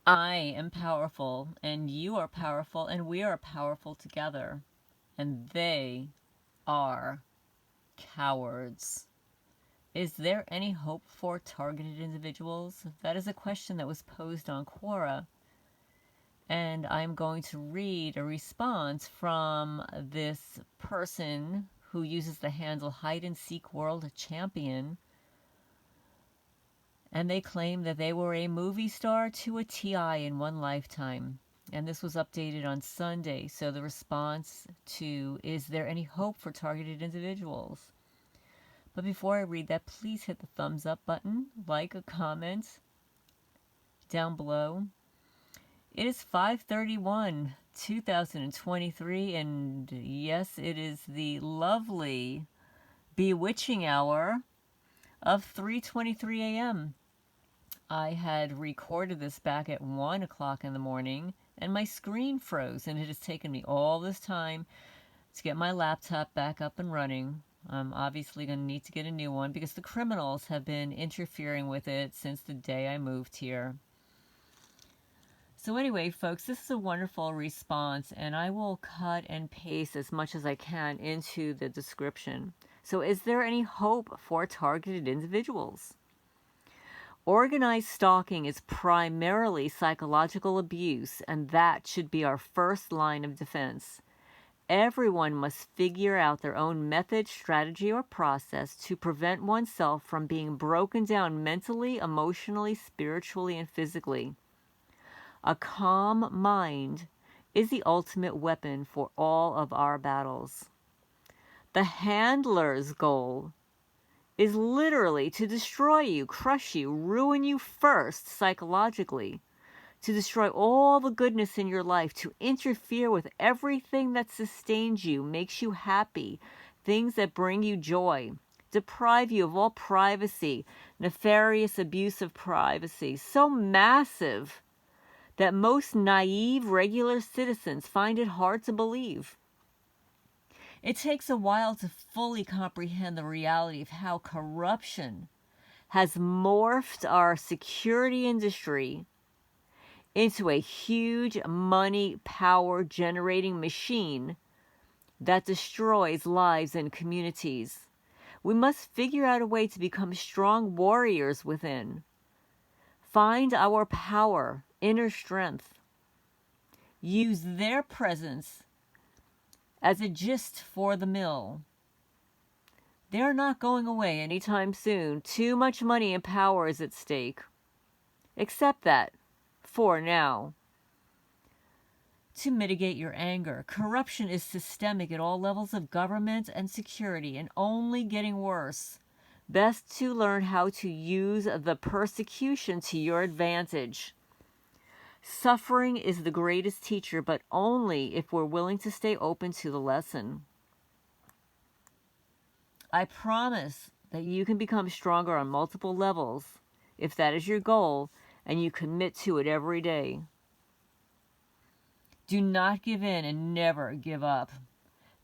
I am powerful, and you are powerful, and we are powerful together. And they are cowards. Is there any hope for targeted individuals? That is a question that was posed on Quora. And I'm going to read a response from this person who uses the handle Hideseekworldchampion. And they claim that they were a movie star to a TI in one lifetime. And this was updated on Sunday. So the response to, is there any hope for targeted individuals? But before I read that, please hit the thumbs up button, like a comment down below. It is 5:31, 2023, and yes, it is the lovely, bewitching hour of 3:23 a.m. I had recorded this back at 1 o'clock in the morning, and my screen froze, and it has taken me all this time to get my laptop back up and running. I'm obviously going to need to get a new one because the criminals have been interfering with it since the day I moved here. So anyway, folks, this is a wonderful response, and I will cut and paste as much as I can into the description. So is there any hope for targeted individuals? Organized stalking is primarily psychological abuse, and that should be our first line of defense. Everyone must figure out their own method, strategy, or process to prevent oneself from being broken down mentally, emotionally, spiritually, and physically. A calm mind is the ultimate weapon for all of our battles. The handler's goal is literally to destroy you, crush you, ruin you first psychologically, to destroy all the goodness in your life, to interfere with everything that sustains you, makes you happy, things that bring you joy, deprive you of all privacy, nefarious abuse of privacy, so massive that most naive, regular citizens find it hard to believe. It takes a while to fully comprehend the reality of how corruption has morphed our security industry into a huge money power generating machine that destroys lives and communities. We must figure out a way to become strong warriors within. Find our power, inner strength. Use their presence as a gist for the mill. They're not going away anytime soon. Too much money and power is at stake. Accept that. For now. To mitigate your anger, corruption is systemic at all levels of government and security and only getting worse. Best to learn how to use the persecution to your advantage. Suffering is the greatest teacher, but only if we're willing to stay open to the lesson. I promise that you can become stronger on multiple levels if that is your goal and you commit to it every day. Do not give in and never give up.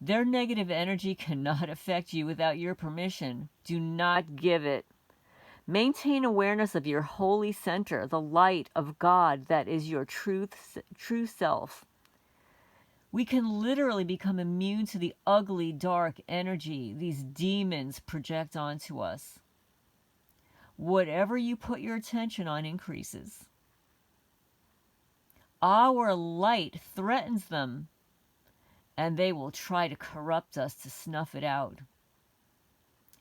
Their negative energy cannot affect you without your permission. Do not give it. Maintain awareness of your holy center, the light of God that is your true self. We can literally become immune to the ugly, dark energy these demons project onto us. Whatever you put your attention on increases. Our light threatens them, and they will try to corrupt us to snuff it out.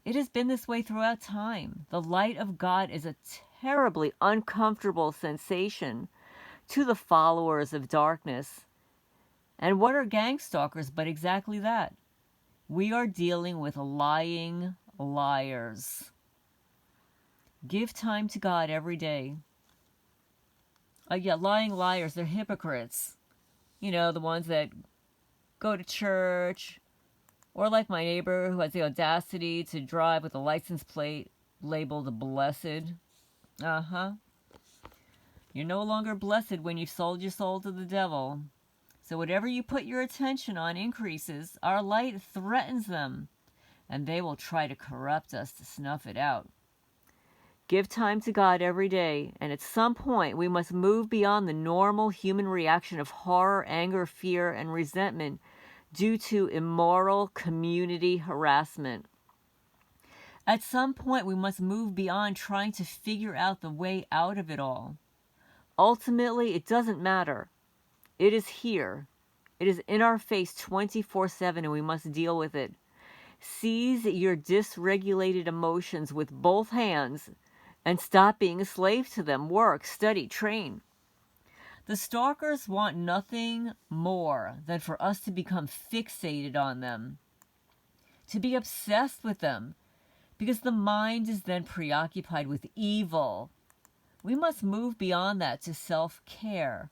It has been this way throughout time. The light of God is a terribly uncomfortable sensation to the followers of darkness. And what are gangstalkers but exactly that? We are dealing with lying liars. Give time to God every day. Lying liars, they're hypocrites. You know, the ones that go to church, or like my neighbor who has the audacity to drive with a license plate labeled blessed. You're no longer blessed when you've sold your soul to the devil. So whatever you put your attention on increases. Our light threatens them, and they will try to corrupt us to snuff it out. Give time to God every day, and at some point we must move beyond the normal human reaction of horror, anger, fear, and resentment due to immoral community harassment. At some point we must move beyond trying to figure out the way out of it all. Ultimately, it doesn't matter. It is here. It is in our face 24/7, and we must deal with it. Seize your dysregulated emotions with both hands and stop being a slave to them. Work, study, train. The stalkers want nothing more than for us to become fixated on them, to be obsessed with them, because the mind is then preoccupied with evil. We must move beyond that to self-care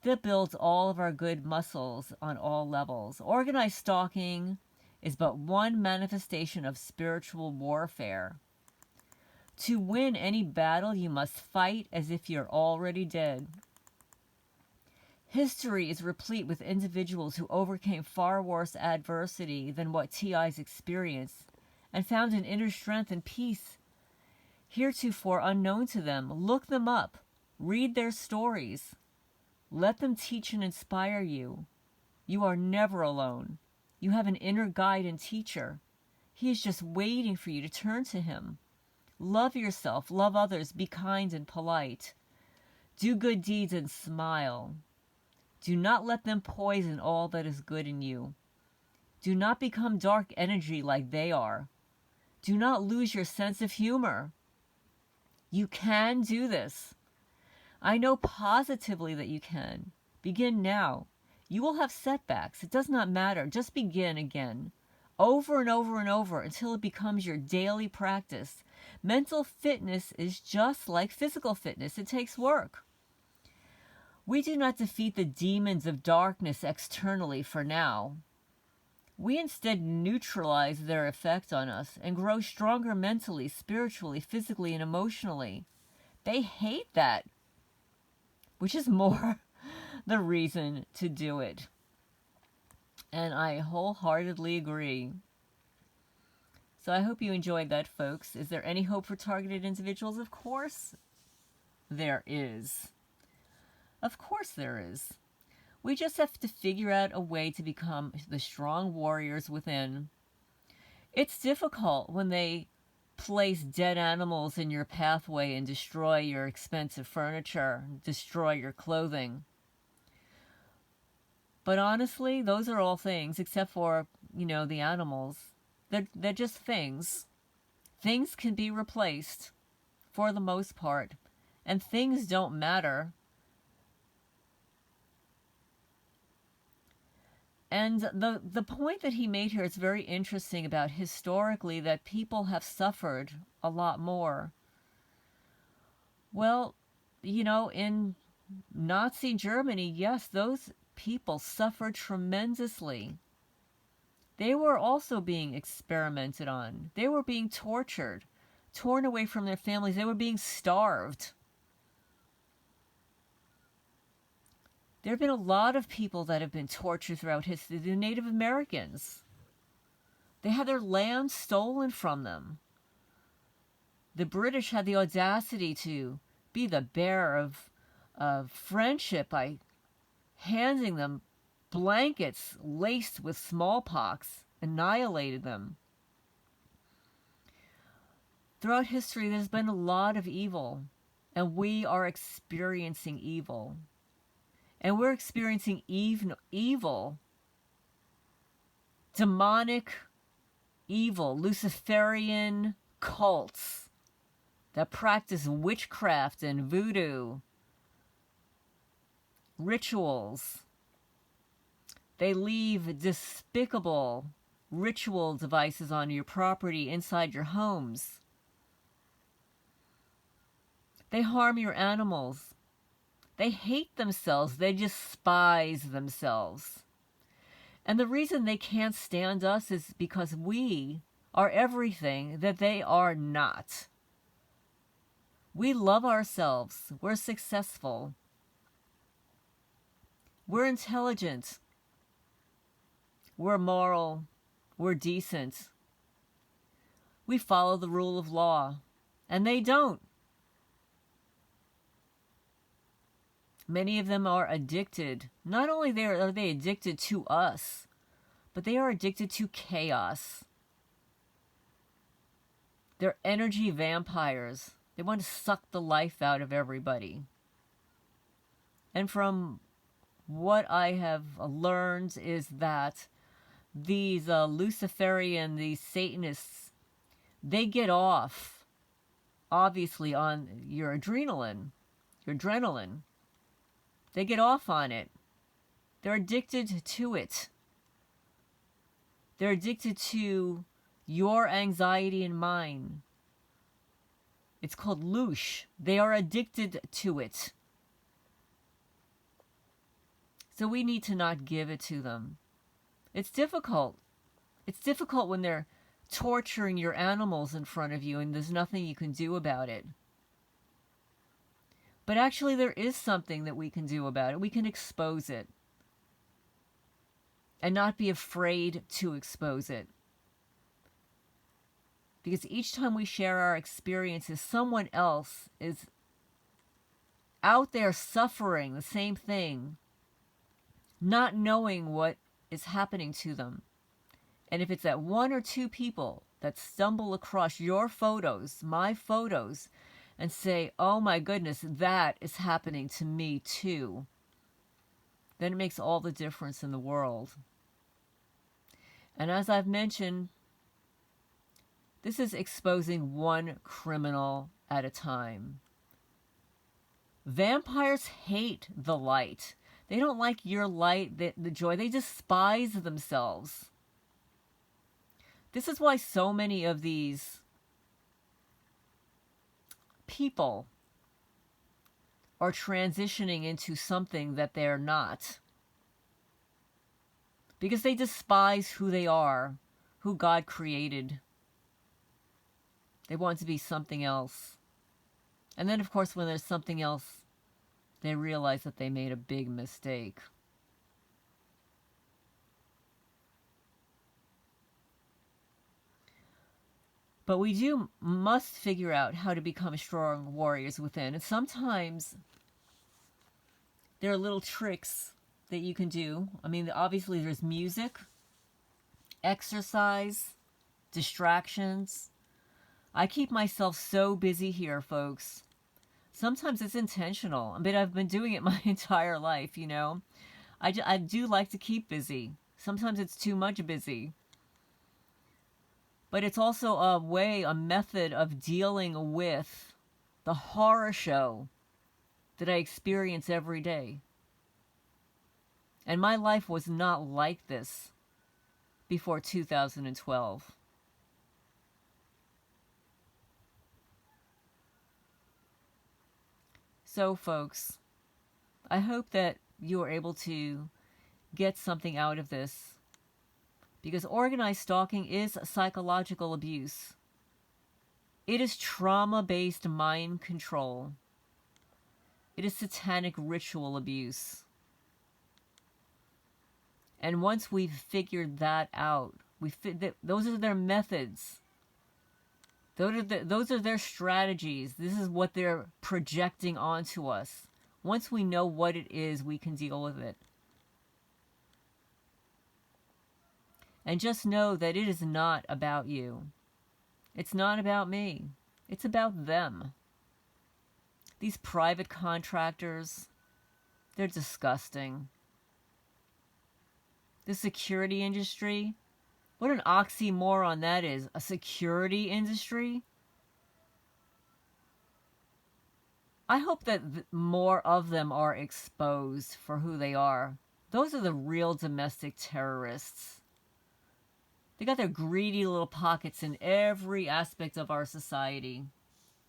that builds all of our good muscles on all levels. Organized stalking is but one manifestation of spiritual warfare. To win any battle, you must fight as if you're already dead. History is replete with individuals who overcame far worse adversity than what TIs experienced and found an inner strength and peace heretofore unknown to them. Look them up. Read their stories. Let them teach and inspire you. You are never alone. You have an inner guide and teacher. He is just waiting for you to turn to him. Love yourself, love others, be kind and polite. Do good deeds and smile. Do not let them poison all that is good in you. Do not become dark energy like they are. Do not lose your sense of humor. You can do this. I know positively that you can. Begin now. You will have setbacks. It does not matter. Just begin again. Over and over and over until it becomes your daily practice. Mental fitness is just like physical fitness. It takes work. We do not defeat the demons of darkness externally for now. We instead neutralize their effect on us and grow stronger mentally, spiritually, physically, and emotionally. They hate that, which is more the reason to do it. And I wholeheartedly agree. So I hope you enjoyed that, folks. Is there any hope for targeted individuals? Of course there is. Of course there is. We just have to figure out a way to become the strong warriors within. It's difficult when they place dead animals in your pathway and destroy your expensive furniture, destroy your clothing. But honestly, those are all things, except for, the animals. They're just things. Things can be replaced for the most part, and things don't matter. And the point that he made here is very interesting about historically that people have suffered a lot more. Well, in Nazi Germany, yes, those people suffered tremendously. They were also being experimented on. They were being tortured, torn away from their families. They were being starved. There have been a lot of people that have been tortured throughout history. The Native Americans. They had their land stolen from them. The British had the audacity to be the bearer of friendship by handing them blankets laced with smallpox, annihilated them. Throughout history, there's been a lot of evil, and we are experiencing evil. And we're experiencing evil, demonic evil, Luciferian cults that practice witchcraft and voodoo rituals. They leave despicable ritual devices on your property inside your homes. They harm your animals. They hate themselves. They despise themselves. And the reason they can't stand us is because we are everything that they are not. We love ourselves. We're successful. We're intelligent. We're moral. We're decent. We follow the rule of law. And they don't. Many of them are addicted. Not only are they addicted to us, but they are addicted to chaos. They're energy vampires. They want to suck the life out of everybody. And from what I have learned is that these Luciferian, these Satanists, they get off, obviously, on your adrenaline. They get off on it. They're addicted to it. They're addicted to your anxiety and mine. It's called louche. They are addicted to it. So we need to not give it to them. It's difficult. It's difficult when they're torturing your animals in front of you and there's nothing you can do about it. But actually there is something that we can do about it. We can expose it. And not be afraid to expose it. Because each time we share our experiences, someone else is out there suffering the same thing, not knowing what is happening to them. And if it's that one or two people that stumble across your photos, my photos, and say, oh my goodness, that is happening to me too, then it makes all the difference in the world. And as I've mentioned, this is exposing one criminal at a time. Vampires hate the light. They don't like your light, the joy. They despise themselves. This is why so many of these people are transitioning into something that they're not. Because they despise who they are, who God created. They want to be something else. And then, of course, when there's something else, they realize that they made a big mistake. But we must figure out how to become strong warriors within. And sometimes there are little tricks that you can do. I mean, obviously there's music, exercise, distractions. I keep myself so busy here, folks. Sometimes it's intentional. I mean, I've been doing it my entire life, you know. I do like to keep busy. Sometimes it's too much busy. But it's also a method of dealing with the horror show that I experience every day. And my life was not like this before 2012. So, folks, I hope that you are able to get something out of this. Because organized stalking is psychological abuse. It is trauma-based mind control. It is satanic ritual abuse. And once we've figured that out, those are their methods. Those are their strategies. This is what they're projecting onto us. Once we know what it is, we can deal with it. And just know that it is not about you. It's not about me. It's about them. These private contractors, they're disgusting. The security industry, what an oxymoron that is. A security industry? I hope that more of them are exposed for who they are. Those are the real domestic terrorists. They got their greedy little pockets in every aspect of our society.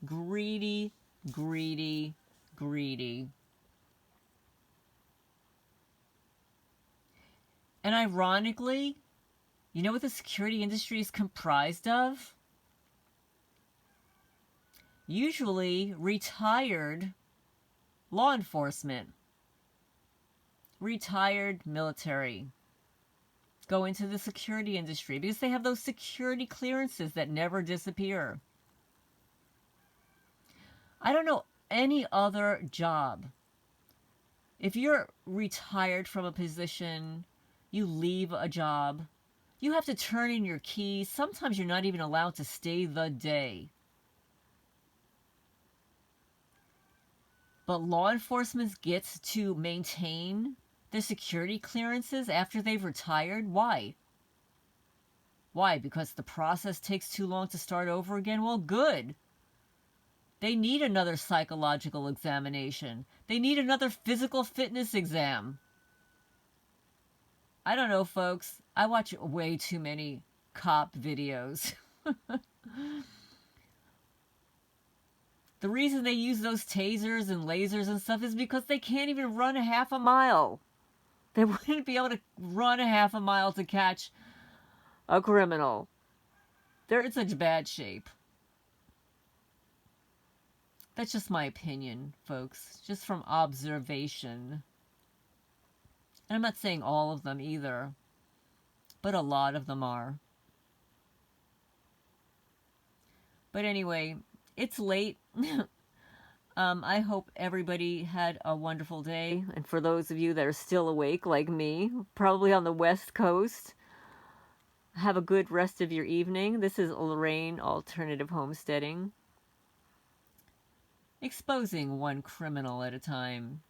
Greedy, greedy, greedy. And ironically, you know what the security industry is comprised of? Usually retired law enforcement, retired military go into the security industry because they have those security clearances that never disappear. I don't know any other job If you're retired from a position, you leave a job, you have to turn in your keys. Sometimes you're not even allowed to stay the day. But law enforcement gets to maintain their security clearances after they've retired. Why? Why? Because the process takes too long to start over again? Well, good. They need another psychological examination. They need another physical fitness exam. I don't know, folks. I watch way too many cop videos. The reason they use those tasers and lasers and stuff is because they can't even run a half a mile. They wouldn't be able to run a half a mile to catch a criminal. They're in such bad shape. That's just my opinion, folks. Just from observation. And I'm not saying all of them either, but a lot of them are. But anyway, it's late. I hope everybody had a wonderful day. And for those of you that are still awake like me, probably on the West Coast, have a good rest of your evening. This is Lorraine, Alternative Homesteading. Exposing one criminal at a time.